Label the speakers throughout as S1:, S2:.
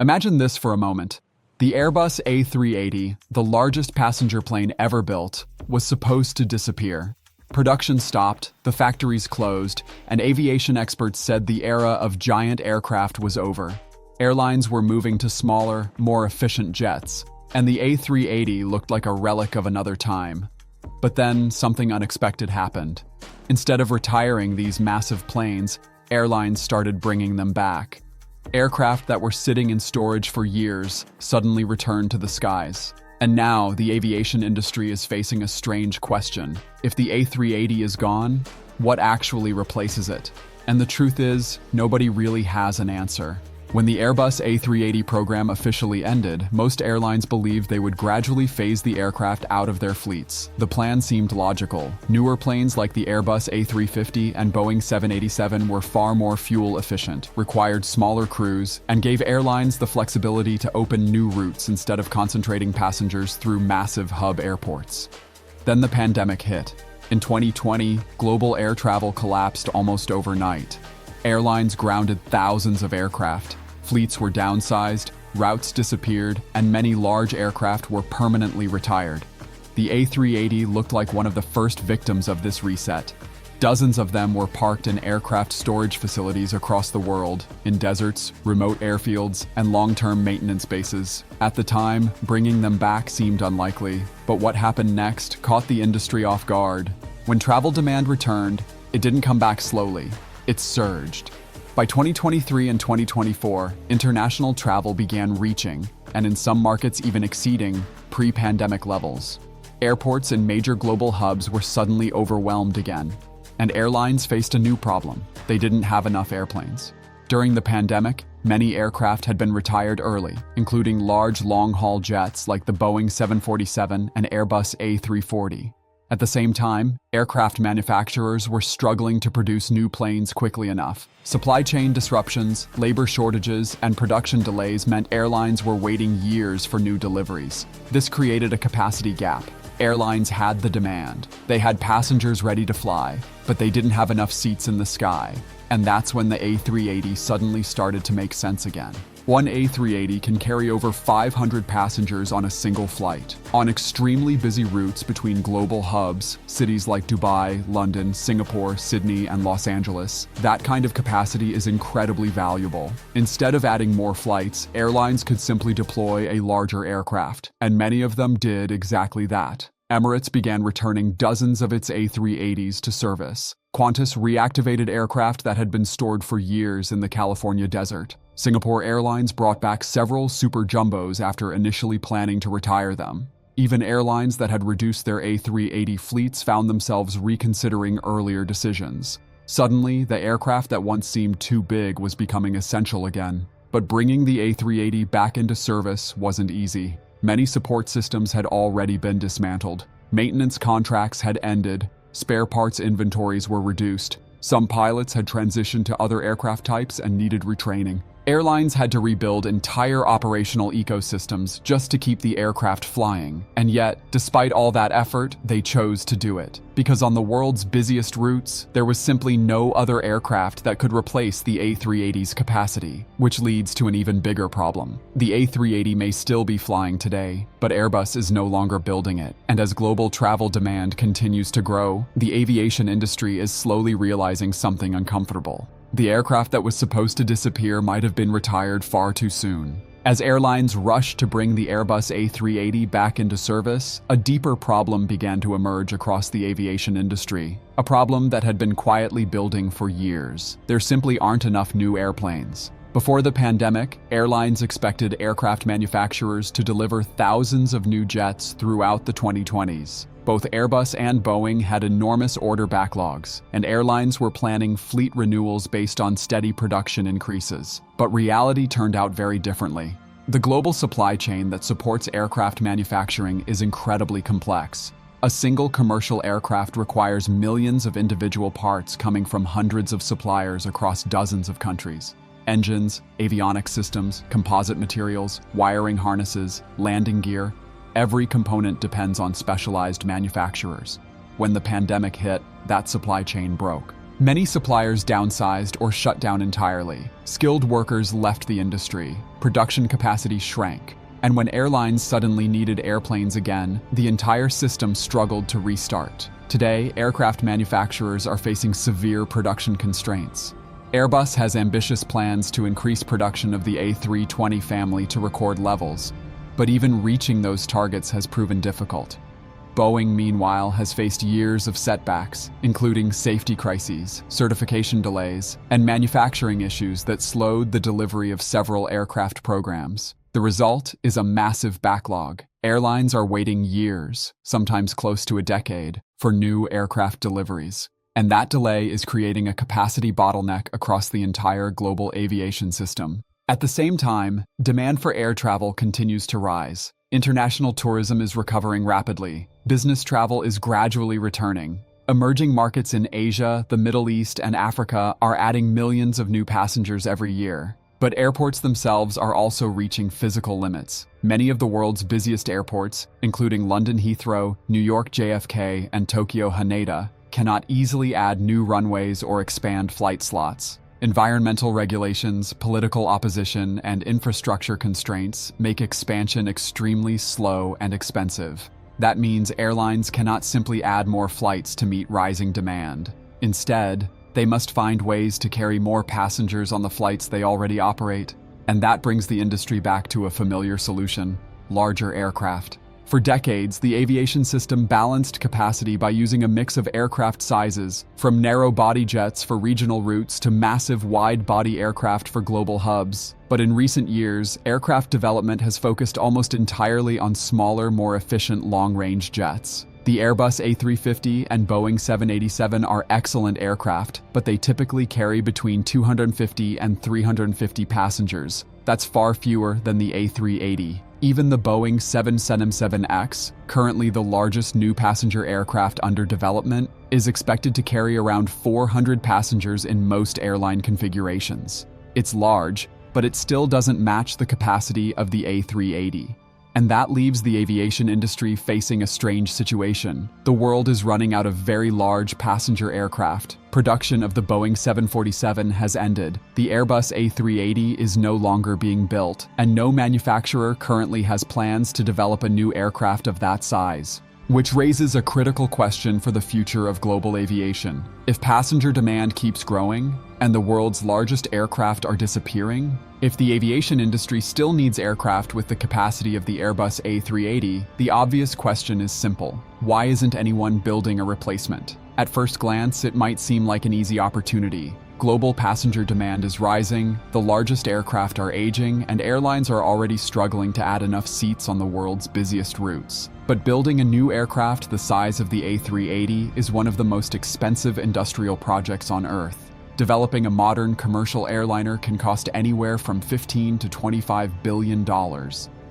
S1: Imagine this for a moment. The Airbus A380, the largest passenger plane ever built, was supposed to disappear. Production stopped, the factories closed, and aviation experts said the era of giant aircraft was over. Airlines were moving to smaller, more efficient jets, and the A380 looked like a relic of another time. But then something unexpected happened. Instead of retiring these massive planes, airlines started bringing them back. Aircraft that were sitting in storage for years suddenly returned to the skies. And now the aviation industry is facing a strange question. If the A380 is gone, what actually replaces it? And the truth is, nobody really has an answer. When the Airbus A380 program officially ended, most airlines believed they would gradually phase the aircraft out of their fleets. The plan seemed logical. Newer planes like the Airbus A350 and Boeing 787 were far more fuel efficient, required smaller crews, and gave airlines the flexibility to open new routes instead of concentrating passengers through massive hub airports. Then the pandemic hit. In 2020, global air travel collapsed almost overnight. Airlines grounded thousands of aircraft. Fleets were downsized, routes disappeared, and many large aircraft were permanently retired. The A380 looked like one of the first victims of this reset. Dozens of them were parked in aircraft storage facilities across the world, in deserts, remote airfields, and long-term maintenance bases. At the time, bringing them back seemed unlikely, but what happened next caught the industry off guard. When travel demand returned, it didn't come back slowly. It surged. By 2023 and 2024, international travel began reaching, and in some markets even exceeding, pre-pandemic levels. Airports in major global hubs were suddenly overwhelmed again, and airlines faced a new problem. They didn't have enough airplanes. During the pandemic, many aircraft had been retired early, including large long-haul jets like the Boeing 747 and Airbus A380. At the same time, aircraft manufacturers were struggling to produce new planes quickly enough. Supply chain disruptions, labor shortages, and production delays meant airlines were waiting years for new deliveries. This created a capacity gap. Airlines had the demand. They had passengers ready to fly, but they didn't have enough seats in the sky. And that's when the A380 suddenly started to make sense again. One A380 can carry over 500 passengers on a single flight. On extremely busy routes between global hubs, cities like Dubai, London, Singapore, Sydney, and Los Angeles, that kind of capacity is incredibly valuable. Instead of adding more flights, airlines could simply deploy a larger aircraft, and many of them did exactly that. Emirates began returning dozens of its A380s to service. Qantas reactivated aircraft that had been stored for years in the California desert. Singapore Airlines brought back several super jumbos after initially planning to retire them. Even airlines that had reduced their A380 fleets found themselves reconsidering earlier decisions. Suddenly, the aircraft that once seemed too big was becoming essential again. But bringing the A380 back into service wasn't easy. Many support systems had already been dismantled. Maintenance contracts had ended. Spare parts inventories were reduced. Some pilots had transitioned to other aircraft types and needed retraining. Airlines had to rebuild entire operational ecosystems just to keep the aircraft flying. And yet, despite all that effort, they chose to do it. Because on the world's busiest routes, there was simply no other aircraft that could replace the A380's capacity, which leads to an even bigger problem. The A380 may still be flying today, but Airbus is no longer building it. And as global travel demand continues to grow, the aviation industry is slowly realizing something uncomfortable. The aircraft that was supposed to disappear might have been retired far too soon. As airlines rushed to bring the Airbus A380 back into service, a deeper problem began to emerge across the aviation industry. A problem that had been quietly building for years. There simply aren't enough new airplanes. Before the pandemic, airlines expected aircraft manufacturers to deliver thousands of new jets throughout the 2020s. Both Airbus and Boeing had enormous order backlogs, and airlines were planning fleet renewals based on steady production increases. But reality turned out very differently. The global supply chain that supports aircraft manufacturing is incredibly complex. A single commercial aircraft requires millions of individual parts coming from hundreds of suppliers across dozens of countries. Engines, avionics systems, composite materials, wiring harnesses, landing gear. Every component depends on specialized manufacturers. When the pandemic hit, that supply chain broke. Many suppliers downsized or shut down entirely. Skilled workers left the industry. Production capacity shrank. And when airlines suddenly needed airplanes again, the entire system struggled to restart. Today, aircraft manufacturers are facing severe production constraints. Airbus has ambitious plans to increase production of the A320 family to record levels, but even reaching those targets has proven difficult. Boeing, meanwhile, has faced years of setbacks, including safety crises, certification delays, and manufacturing issues that slowed the delivery of several aircraft programs. The result is a massive backlog. Airlines are waiting years, sometimes close to a decade, for new aircraft deliveries. And that delay is creating a capacity bottleneck across the entire global aviation system. At the same time, demand for air travel continues to rise. International tourism is recovering rapidly. Business travel is gradually returning. Emerging markets in Asia, the Middle East, and Africa are adding millions of new passengers every year. But airports themselves are also reaching physical limits. Many of the world's busiest airports, including London Heathrow, New York JFK, and Tokyo Haneda, cannot easily add new runways or expand flight slots. Environmental regulations, political opposition, and infrastructure constraints make expansion extremely slow and expensive. That means airlines cannot simply add more flights to meet rising demand. Instead, they must find ways to carry more passengers on the flights they already operate. And that brings the industry back to a familiar solution: larger aircraft. For decades, the aviation system balanced capacity by using a mix of aircraft sizes, from narrow-body jets for regional routes to massive wide-body aircraft for global hubs. But in recent years, aircraft development has focused almost entirely on smaller, more efficient long-range jets. The Airbus A350 and Boeing 787 are excellent aircraft, but they typically carry between 250 and 350 passengers. That's far fewer than the A380. Even the Boeing 777X, currently the largest new passenger aircraft under development, is expected to carry around 400 passengers in most airline configurations. It's large, but it still doesn't match the capacity of the A380. And that leaves the aviation industry facing a strange situation. The world is running out of very large passenger aircraft. Production of the Boeing 747 has ended. The Airbus A380 is no longer being built, and no manufacturer currently has plans to develop a new aircraft of that size. Which raises a critical question for the future of global aviation. If passenger demand keeps growing, and the world's largest aircraft are disappearing, if the aviation industry still needs aircraft with the capacity of the Airbus A380, the obvious question is simple: why isn't anyone building a replacement? At first glance, it might seem like an easy opportunity. Global passenger demand is rising, the largest aircraft are aging, and airlines are already struggling to add enough seats on the world's busiest routes. But building a new aircraft the size of the A380 is one of the most expensive industrial projects on Earth. Developing a modern commercial airliner can cost anywhere from $15 to $25 billion.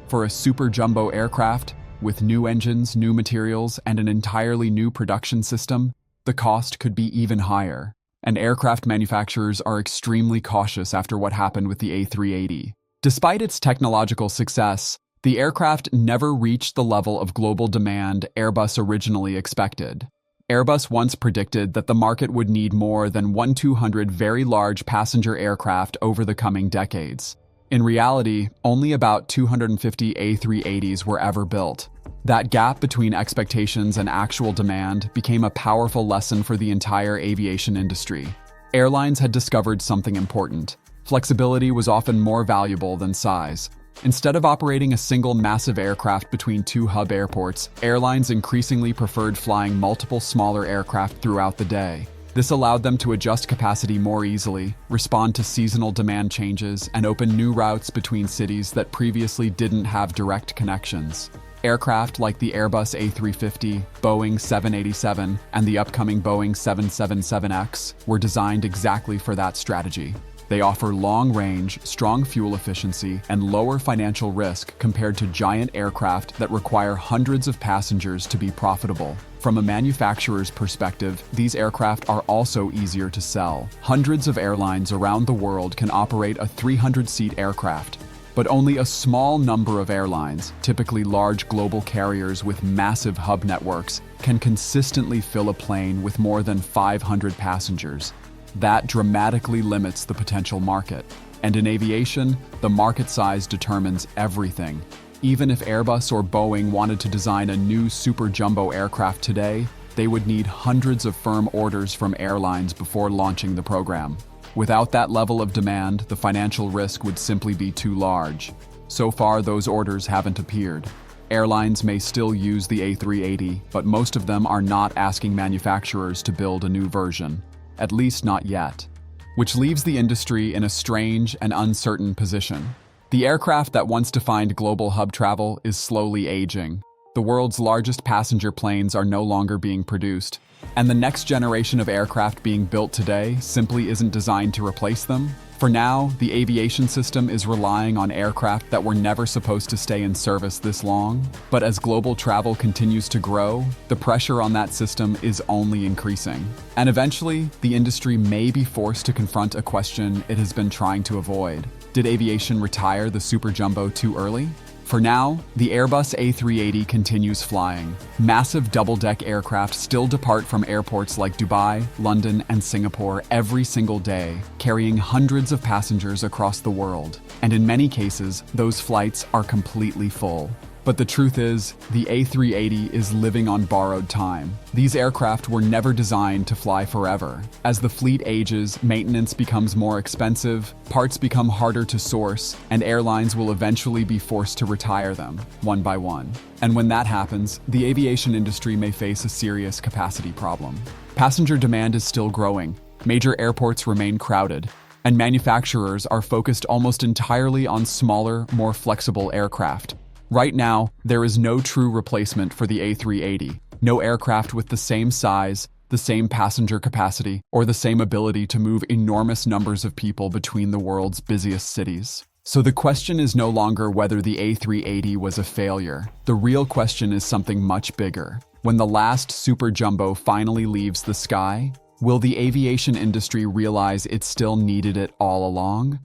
S1: For a super jumbo aircraft, with new engines, new materials, and an entirely new production system, the cost could be even higher. And aircraft manufacturers are extremely cautious after what happened with the A380. Despite its technological success, the aircraft never reached the level of global demand Airbus originally expected. Airbus once predicted that the market would need more than 1,200 very large passenger aircraft over the coming decades. In reality, only about 250 A380s were ever built. That gap between expectations and actual demand became a powerful lesson for the entire aviation industry. Airlines had discovered something important. Flexibility was often more valuable than size. Instead of operating a single massive aircraft between two hub airports, airlines increasingly preferred flying multiple smaller aircraft throughout the day. This allowed them to adjust capacity more easily, respond to seasonal demand changes, and open new routes between cities that previously didn't have direct connections. Aircraft like the Airbus A350, Boeing 787, and the upcoming Boeing 777X were designed exactly for that strategy. They offer long range, strong fuel efficiency, and lower financial risk compared to giant aircraft that require hundreds of passengers to be profitable. From a manufacturer's perspective, these aircraft are also easier to sell. Hundreds of airlines around the world can operate a 300-seat aircraft, but only a small number of airlines, typically large global carriers with massive hub networks, can consistently fill a plane with more than 500 passengers. That dramatically limits the potential market. And in aviation, the market size determines everything. Even if Airbus or Boeing wanted to design a new super jumbo aircraft today, they would need hundreds of firm orders from airlines before launching the program. Without that level of demand, the financial risk would simply be too large. So far, those orders haven't appeared. Airlines may still use the A380, but most of them are not asking manufacturers to build a new version, at least not yet, which leaves the industry in a strange and uncertain position. The aircraft that once defined global hub travel is slowly aging. The world's largest passenger planes are no longer being produced, and the next generation of aircraft being built today simply isn't designed to replace them. For now, the aviation system is relying on aircraft that were never supposed to stay in service this long. But as global travel continues to grow, the pressure on that system is only increasing. And eventually, the industry may be forced to confront a question it has been trying to avoid. Did aviation retire the super jumbo too early? For now, the Airbus A380 continues flying. Massive double-deck aircraft still depart from airports like Dubai, London, and Singapore every single day, carrying hundreds of passengers across the world. And in many cases, those flights are completely full. But the truth is, the A380 is living on borrowed time. These aircraft were never designed to fly forever. As the fleet ages, maintenance becomes more expensive, parts become harder to source, and airlines will eventually be forced to retire them, one by one. And when that happens, the aviation industry may face a serious capacity problem. Passenger demand is still growing, major airports remain crowded, and manufacturers are focused almost entirely on smaller, more flexible aircraft. Right now, there is no true replacement for the A380, no aircraft with the same size, the same passenger capacity, or the same ability to move enormous numbers of people between the world's busiest cities. So the question is no longer whether the A380 was a failure. The real question is something much bigger. When the last super jumbo finally leaves the sky, will the aviation industry realize it still needed it all along?